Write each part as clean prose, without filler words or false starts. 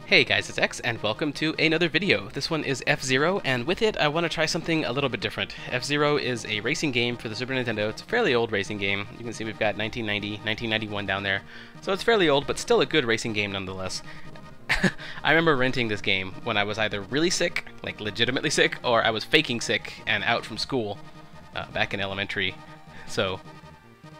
Hey guys, it's X, and welcome to another video. This one is F-Zero, and with it I want to try something a little bit different. F-Zero is a racing game for the Super Nintendo. It's a fairly old racing game. You can see we've got 1990, 1991 down there. So it's fairly old, but still a good racing game nonetheless. I remember renting this game when I was either really sick, like legitimately sick, or I was faking sick and out from school back in elementary. So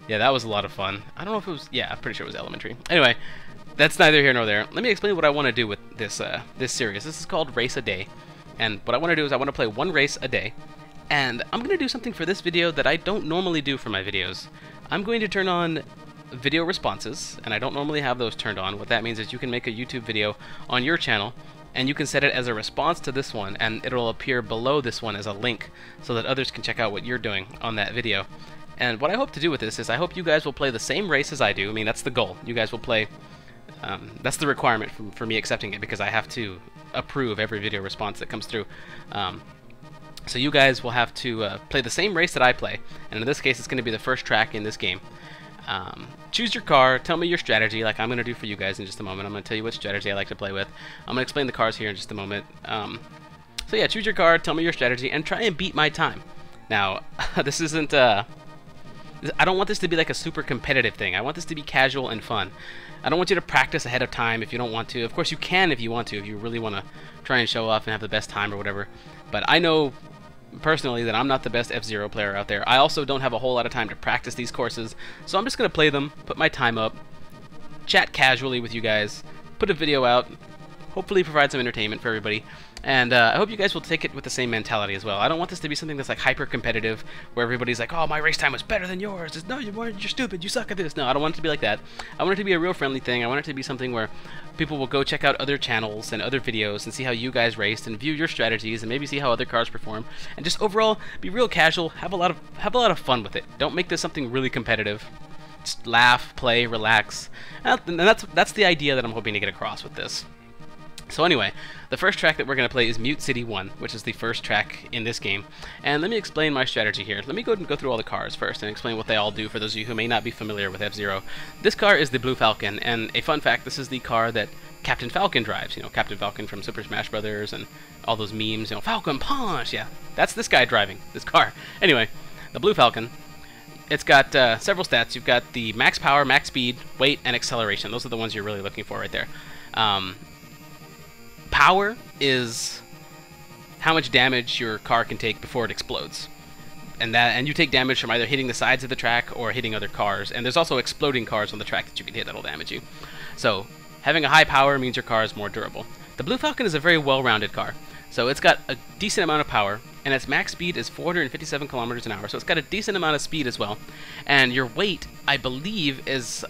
yeah, that was a lot of fun. I don't know if it was, yeah, I'm pretty sure it was elementary. Anyway, that's neither here nor there. Let me explain what I want to do with this this series. This is called Race a Day, and what I want to do is I want to play one race a day, and I'm going to do something for this video that I don't normally do for my videos. I'm going to turn on video responses, and I don't normally have those turned on. What that means is you can make a YouTube video on your channel, and you can set it as a response to this one, and it'll appear below this one as a link so that others can check out what you're doing on that video. And what I hope to do with this is I hope you guys will play the same race as I do. I mean, that's the goal. You guys will play... that's the requirement for me accepting it, because I have to approve every video response that comes through. So you guys will have to play the same race that I play, and in this case it's going to be the first track in this game. Choose your car, tell me your strategy, like I'm going to do for you guys in just a moment. I'm going to tell you what strategy I like to play with. I'm going to explain the cars here in just a moment. So yeah, choose your car, tell me your strategy, and try and beat my time. Now, this isn't... I don't want this to be like a super competitive thing. I want this to be casual and fun. I don't want you to practice ahead of time if you don't want to. Of course you can if you want to, if you really want to try and show off and have the best time or whatever. But I know personally that I'm not the best F-Zero player out there. I also don't have a whole lot of time to practice these courses, so I'm just going to play them, put my time up, chat casually with you guys, put a video out, hopefully provide some entertainment for everybody. And I hope you guys will take it with the same mentality as well. I don't want this to be something that's like hyper competitive, where everybody's like, oh, my race time was better than yours. It's, no, you're stupid. You suck at this. No, I don't want it to be like that. I want it to be a real friendly thing. I want it to be something where people will go check out other channels and other videos and see how you guys raced and view your strategies and maybe see how other cars perform, and just overall be real casual. Have a lot of fun with it. Don't make this something really competitive. Just laugh, play, relax. And that's the idea that I'm hoping to get across with this. So anyway, the first track that we're going to play is Mute City 1, which is the first track in this game. And let me explain my strategy here. Let me go ahead and go through all the cars first and explain what they all do for those of you who may not be familiar with F-Zero. This car is the Blue Falcon, and a fun fact, this is the car that Captain Falcon drives. You know, Captain Falcon from Super Smash Brothers and all those memes, you know, Falcon Punch, yeah. That's this guy driving this car. Anyway, the Blue Falcon, it's got several stats. You've got the max power, max speed, weight, and acceleration. Those are the ones you're really looking for right there. Power is how much damage your car can take before it explodes, and you take damage from either hitting the sides of the track or hitting other cars. And there's also exploding cars on the track that you can hit that'll damage you. So having a high power means your car is more durable. The Blue Falcon is a very well-rounded car, so it's got a decent amount of power, and its max speed is 457 kilometers an hour. So it's got a decent amount of speed as well. And your weight, I believe, is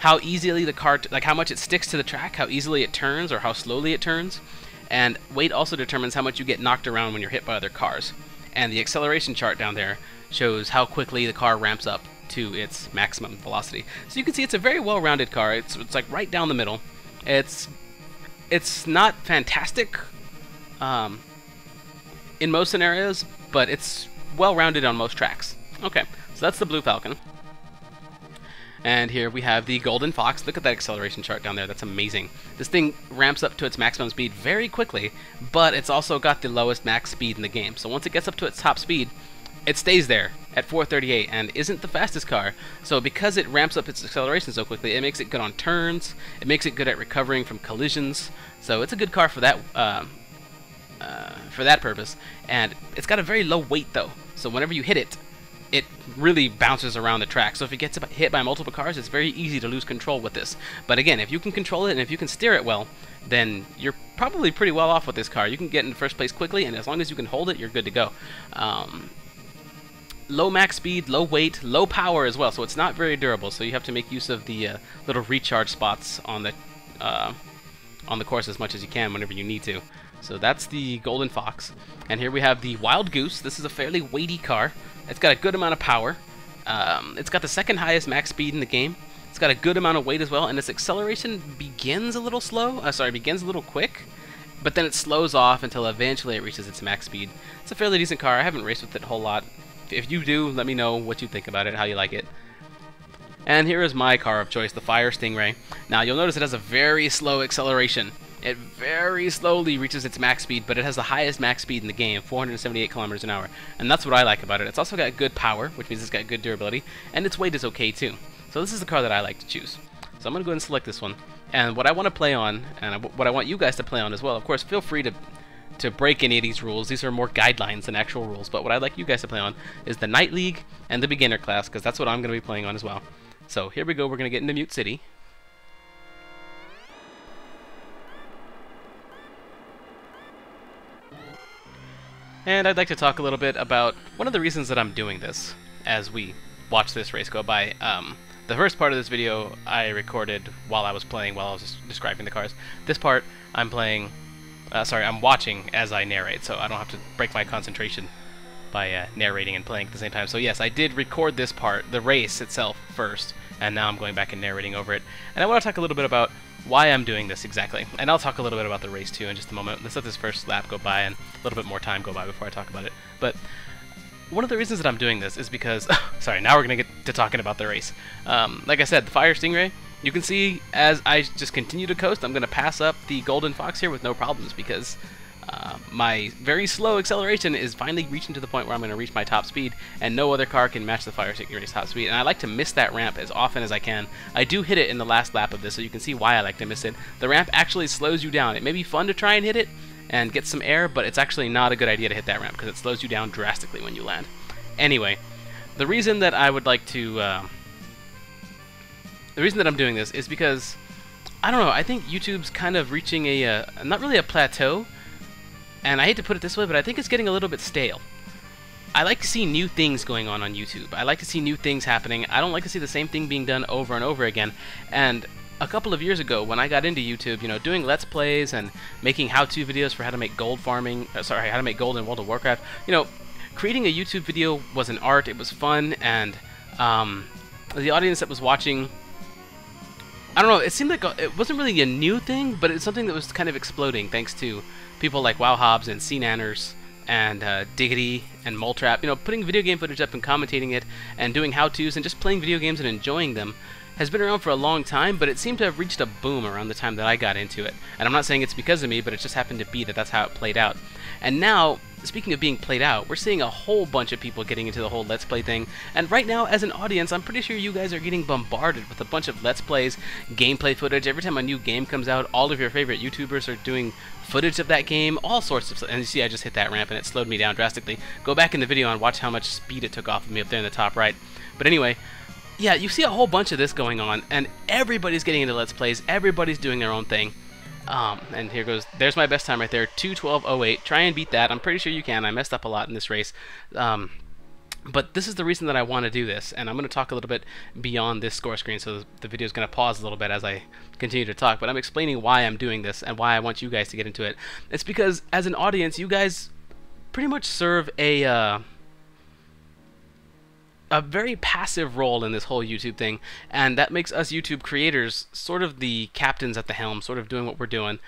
how easily the car, like how much it sticks to the track, how easily it turns, or how slowly it turns. And weight also determines how much you get knocked around when you're hit by other cars. And the acceleration chart down there shows how quickly the car ramps up to its maximum velocity. So you can see it's a very well-rounded car. It's like right down the middle. It's not fantastic in most scenarios, but it's well-rounded on most tracks. Okay, so that's the Blue Falcon. And here we have the Golden Fox. Look at that acceleration chart down there. That's amazing. This thing ramps up to its maximum speed very quickly, but it's also got the lowest max speed in the game. So once it gets up to its top speed, it stays there at 438 and isn't the fastest car. So because it ramps up its acceleration so quickly, it makes it good on turns. It makes it good at recovering from collisions. So it's a good car for that purpose. And it's got a very low weight though. So whenever you hit it, it really bounces around the track. So if it gets hit by multiple cars, it's very easy to lose control with this. But again, if you can control it and if you can steer it well, then you're probably pretty well off with this car. You can get in first place quickly, and as long as you can hold it, you're good to go. Low max speed, low weight, low power as well, so it's not very durable. So you have to make use of the little recharge spots on the course as much as you can whenever you need to. So that's the Golden Fox. And here we have the Wild Goose. This is a fairly weighty car. It's got a good amount of power. It's got the second highest max speed in the game. It's got a good amount of weight as well, and its acceleration begins a little slow. Begins a little quick, but then it slows off until eventually it reaches its max speed. It's a fairly decent car. I haven't raced with it a whole lot. If you do, let me know what you think about it, how you like it. And here is my car of choice, the Fire Stingray. Now you'll notice it has a very slow acceleration. It very slowly reaches its max speed, but it has the highest max speed in the game, 478 kilometers an hour. And that's what I like about it. It's also got good power, which means it's got good durability, and its weight is okay too. So this is the car that I like to choose. So I'm going to go ahead and select this one. And what I want to play on, and what I want you guys to play on as well, of course, feel free to break any of these rules. These are more guidelines than actual rules, but what I'd like you guys to play on is the Night League and the Beginner class, because that's what I'm going to be playing on as well. So here we go, we're going to get into Mute City. And I'd like to talk a little bit about one of the reasons that I'm doing this as we watch this race go by. The first part of this video I recorded while I was playing, while I was describing the cars. This part I'm playing, I'm watching as I narrate, so I don't have to break my concentration by narrating and playing at the same time. So yes, I did record this part, the race itself, first, and now I'm going back and narrating over it. And I want to talk a little bit about why I'm doing this exactly. And I'll talk a little bit about the race too in just a moment. Let's let this first lap go by and a little bit more time go by before I talk about it. But one of the reasons that I'm doing this is because, sorry, now we're going to get to talking about the race. Like I said, the Fire Stingray, you can see as I just continue to coast, I'm going to pass up the Golden Fox here with no problems because my very slow acceleration is finally reaching to the point where I'm going to reach my top speed, and no other car can match the Fire Stingray's top speed. And I like to miss that ramp as often as I can. I do hit it in the last lap of this, so you can see why I like to miss it. The ramp actually slows you down. It may be fun to try and hit it and get some air, but it's actually not a good idea to hit that ramp because it slows you down drastically when you land. Anyway, the reason that I would like to, the reason that I'm doing this is because, I don't know, I think YouTube's kind of reaching a, not really a plateau, and I hate to put it this way, but I think it's getting a little bit stale. I like to see new things going on YouTube. I like to see new things happening. I don't like to see the same thing being done over and over again. And a couple of years ago, when I got into YouTube, you know, doing Let's Plays and making how-to videos for how to make gold farming, how to make gold in World of Warcraft, you know, creating a YouTube video was an art. It was fun, and the audience that was watching, I don't know, it seemed like it wasn't really a new thing, but it's something that was kind of exploding thanks to people like Wow Hobbs and C-Nanners and Diggity and Moletrap, you know, putting video game footage up and commentating it and doing how-tos and just playing video games and enjoying them has been around for a long time, but it seemed to have reached a boom around the time that I got into it. And I'm not saying it's because of me, but it just happened to be that that's how it played out. And now, speaking of being played out, we're seeing a whole bunch of people getting into the whole Let's Play thing. And right now, as an audience, I'm pretty sure you guys are getting bombarded with a bunch of Let's Plays, gameplay footage. Every time a new game comes out, all of your favorite YouTubers are doing footage of that game, all sorts of stuff. And you see, I just hit that ramp and it slowed me down drastically. Go back in the video and watch how much speed it took off of me up there in the top right. But anyway, yeah, you see a whole bunch of this going on, and everybody's getting into Let's Plays. Everybody's doing their own thing. And here goes, there's my best time right there, 2:12:08. Try and beat that. I'm pretty sure you can. I messed up a lot in this race. But this is the reason that I want to do this, and I'm going to talk a little bit beyond this score screen, so the video is going to pause a little bit as I continue to talk. But I'm explaining why I'm doing this and why I want you guys to get into it. It's because, as an audience, you guys pretty much serve a very passive role in this whole YouTube thing, and that makes us YouTube creators sort of the captains at the helm, sort of doing what we're doing.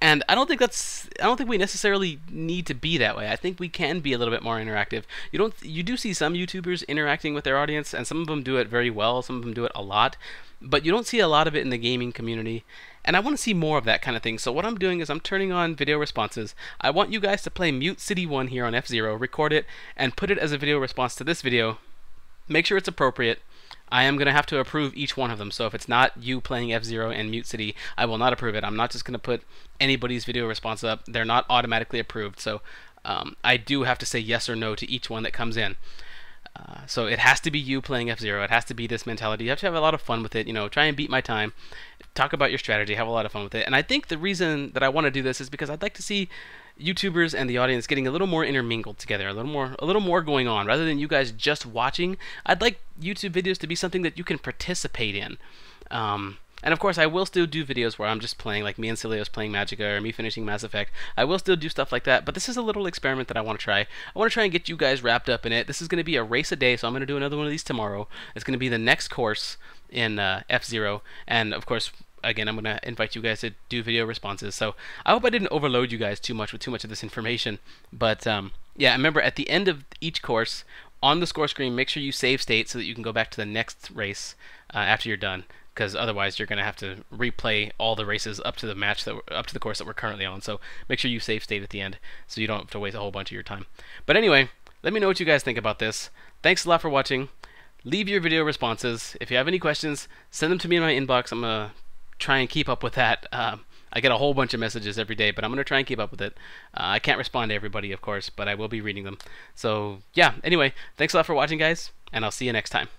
And I don't think we necessarily need to be that way. I think we can be a little bit more interactive. You do see some YouTubers interacting with their audience, and some of them do it very well, some of them do it a lot, but you don't see a lot of it in the gaming community. And I want to see more of that kind of thing. So what I'm doing is I'm turning on video responses. I want you guys to play Mute City 1 here on F-Zero, record it, and put it as a video response to this video. Make sure it's appropriate. I am going to have to approve each one of them, so if it's not you playing F-Zero and Mute City, I will not approve it. I'm not just going to put anybody's video response up. They're not automatically approved, so I do have to say yes or no to each one that comes in. So it has to be you playing F-Zero. It has to be this mentality. You have to have a lot of fun with it. You know, try and beat my time. Talk about your strategy. Have a lot of fun with it. And I think the reason that I want to do this is because I'd like to see YouTubers and the audience getting a little more intermingled together, a little more going on, rather than you guys just watching. I'd like YouTube videos to be something that you can participate in. And of course, I will still do videos where I'm just playing, like me and Cilios playing Magicka or me finishing Mass Effect. I will still do stuff like that, but this is a little experiment that I want to try. I want to try and get you guys wrapped up in it. This is going to be a race a day, so I'm going to do another one of these tomorrow. It's going to be the next course in F-Zero, and of course, again, I'm going to invite you guys to do video responses. So I hope I didn't overload you guys too much with too much of this information. But yeah, remember, at the end of each course, on the score screen, make sure you save state so that you can go back to the next race after you're done, because otherwise you're going to have to replay all the races up to the up to the course that we're currently on. So make sure you save state at the end so you don't have to waste a whole bunch of your time. But anyway, let me know what you guys think about this. Thanks a lot for watching. Leave your video responses. If you have any questions, send them to me in my inbox. I'm going to try and keep up with that. I get a whole bunch of messages every day, but I'm going to try and keep up with it. I can't respond to everybody, of course, but I will be reading them. So, yeah, anyway, thanks a lot for watching, guys, and I'll see you next time.